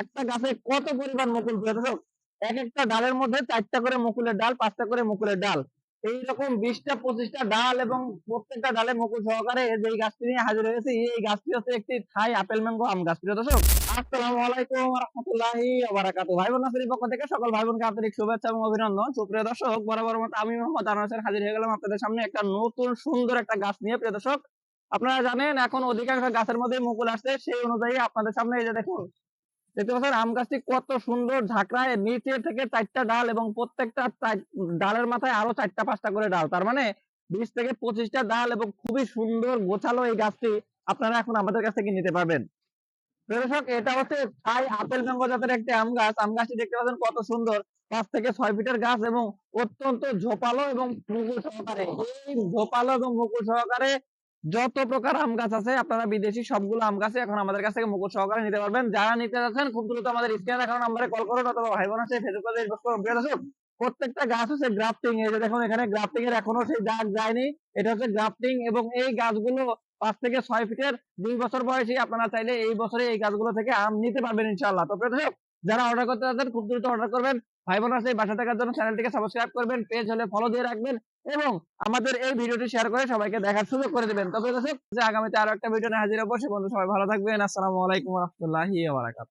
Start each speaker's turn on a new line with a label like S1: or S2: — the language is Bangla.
S1: একটা গাছে কত পরিমাণ মুকুল প্রিয় দর্শক। এক একটা ডালের মধ্যে 4টা করে মুকুলের ডাল, 5টা করে মুকুলের ডাল। এইরকম 20টা 25টা ডাল এবং প্রত্যেকটা ডালে মুকুল সহকারে যেই গাছটি নিয়ে হাজির হয়েছি, এই গাছটি হচ্ছে একটি থাই আপেল ম্যাঙ্গো আম গাছ। প্রিয় দর্শক, আসসালামু আলাইকুম ওয়া রাহমাতুল্লাহি ওয়া বারাকাতুহু। ভাই বোন নার্সারির পক্ষ থেকে সকল ভাই বোনকে আন্তরিক শুভেচ্ছা এবং অভিনন্দন। সুপ্রিয় দর্শক, বরাবর মতো আমি মোহাম্মদ আনোয়ার হোসেন হাজির হয়ে গেলাম আপনাদের সামনে একটা নতুন সুন্দর একটা গাছ নিয়ে। প্রিয় দর্শক, আপনারা জানেন এখন অধিকাংশ গাছের মধ্যে মুকুল আসছে, সেই অনুযায়ী আপনাদের সামনে এই যে দেখুন, দেখতে পাচ্ছেন আম গাছটি কত সুন্দর ঝাঁকড়ায়, নিচে থেকে 4টা ডাল এবং প্রত্যেকটা ডালের মাথায় আরো 4টা 5টা করে ডাল, তার মানে 20 থেকে 25টা ডাল এবং খুবই সুন্দর গোছালো এই গাছটি আপনারা এখন আমাদের কাছ থেকে নিতে পারবেন। দর্শক, এটা হচ্ছে থাই আপেল ম্যাঙ্গো জাতের একটি আম গাছ। আম গাছটি দেখতে পাচ্ছেন কত সুন্দর, 5 থেকে 6 ফিটের গাছ এবং অত্যন্ত ঝোপালো এবং মুকুল সহকারে। এই ঝোপালো এবং মুকুল সহকারে যত প্রকার আম গাছ আছে, আপনারা বিদেশি সবগুলো আম গাছে এখন আমাদের কাছ থেকে মুকুল সহকারে নিতে পারবেন। যারা নিতে যাচ্ছেন খুব দ্রুত আমাদের স্ক্রিনে দেখানো নম্বরে কল করুন অথবা ভাই বোন আছে ফেসবুক পেজে ইনবক্স করুন। প্রিয় দর্শক, প্রত্যেকটা গাছ হচ্ছে গ্রাফটিং। এই যে দেখুন এখানে গ্রাফটিং এর এখনো সেই দাগ যায়নি, এটা হচ্ছে গ্রাফটিং। এবং এই গাছগুলো 5 থেকে 6 ফিটের, 2 বছর বয়সী। আপনারা চাইলে এই বছরে এই গাছগুলো থেকে আম নিতে পারবেন ইনশাআল্লাহ। তো প্রিয় দর্শক, যারা অর্ডার করতে যাচ্ছেন খুব দ্রুত অর্ডার করবেন। ভাই বোন আছে বাসা থাকার জন্য চ্যানেলটিকে সাবস্ক্রাইব করবেন, পেজ হলে ফলো দিয়ে রাখবেন এবং আমাদের এই ভিডিওটি শেয়ার করে সবাইকে দেখার সুযোগ করে দিবেন। তবে দর্শক, যে আগামীতে আরো একটা ভিডিও নিয়ে হাজির হবো, সে বন্ধু সবাই ভালো থাকবেন। আসসালামু আলাইকুম ওয়া রাহমাতুল্লাহি ওয়া বারাকাতুহু।